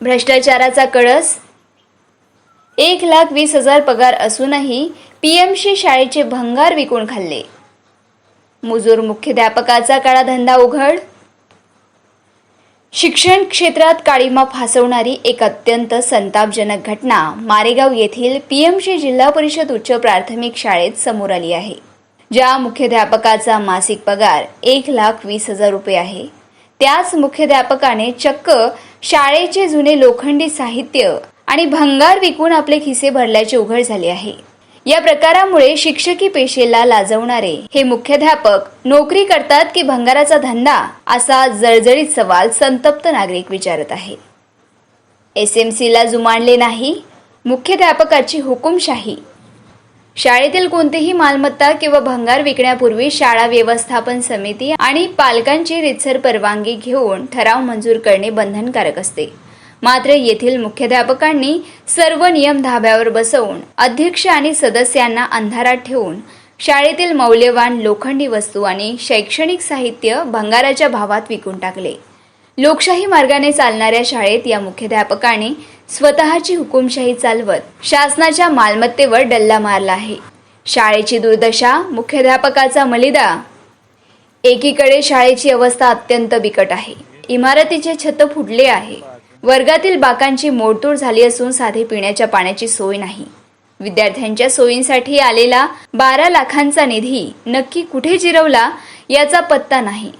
भ्रष्टाचाराचा कळस, 1,20,000 पगार असूनही पीएमसी शाळेचे भंगार विकून खाल्ले. मुजूर मुख्याध्यापकाचा काळा धंदा उघड. शिक्षण क्षेत्रात काळीमा फासवणारी एक अत्यंत संतापजनक घटना मारेगाव येथील पीएमसी जिल्हा परिषद उच्च प्राथमिक शाळेत समोर आली आहे. ज्या मुख्याध्यापकाचा मासिक पगार 1,20,000 रुपये आहे, त्याच मुख्याध्यापकाने चक्क शाळेचे जुने लोखंडी साहित्य आणि भंगार विकून आपले खिसे भरल्याचे उघड झाले आहे. या प्रकारामुळे शिक्षकी पेशेला लाजवणारे हे मुख्याध्यापक नोकरी करतात की भंगाराचा धंदा, असा जळजळीत सवाल संतप्त नागरिक विचारत आहेत. एसएमसीला जुमानले नाही मुख्याध्यापकाची हुकुमशाही. शाळेतील कोणतीही मालमत्ता किंवा भंगार विकण्यापूर्वी शाळा व्यवस्थापन समिती आणि पालकांची रीतसर परवानगी घेऊन ठराव मंजूर करणे बंधनकारक असते. मात्र येथील मुख्याध्यापकांनी सर्व नियम धाब्यावर बसवून अध्यक्ष आणि सदस्यांना अंधारात ठेवून शाळेतील मौल्यवान लोखंडी वस्तू आणि शैक्षणिक साहित्य भंगाराच्या भावात विकून टाकले. लोकशाही मार्गाने चालणाऱ्या शाळेत या मुख्याध्यापकाने स्वतःची हुकुमशाही चालवत शासनाच्या मालमत्तेवर डल्ला मारला आहे. शाळेची दुर्दशा, मुख्याध्यापकाचा मलिदा. एकीकडे शाळेची अवस्था अत्यंत बिकट आहे. इमारतीचे छत फुटले आहे. वर्गातील बाकांची मोडतोड झाली असून साधे पिण्याच्या पाण्याची सोय नाही. विद्यार्थ्यांच्या सोयींसाठी आलेला 12 लाखांचा निधी नक्की कुठे जिरवला याचा पत्ता नाही.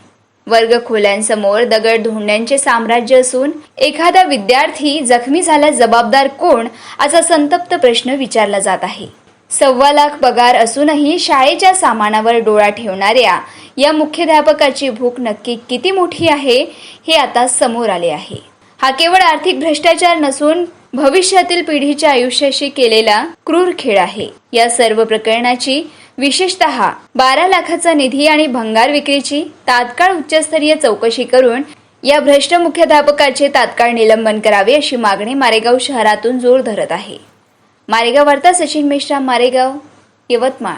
वर्ग खोल्यांसमोर दगड धोंड्यांचे साम्राज्य असून एखादा विद्यार्थी जखमी झाल्यास जबाबदार कोण, असा संतप्त प्रश्न विचारला जात आहे. 1.25 लाख पगार असूनही शाळेच्या सामानावर डोळा ठेवणाऱ्या या मुख्याध्यापकाची भूक नक्की किती मोठी आहे हे आता समोर आले आहे. हा केवळ आर्थिक भ्रष्टाचार नसून भविष्यातील पिढीच्या आयुष्याशी केलेला क्रूर खेळ आहे. या सर्व प्रकरणाची विशेषतः 12 लाखाचा निधी आणि भंगार विक्रीची तात्काळ उच्चस्तरीय चौकशी करून या भ्रष्ट मुख्याध्यापकाचे तात्काळ निलंबन करावे, अशी मागणी मारेगाव शहरातून जोर धरत आहे. मारेगाव वार्ता, सचिन मेश्राम, मारेगाव, यवतमाळ.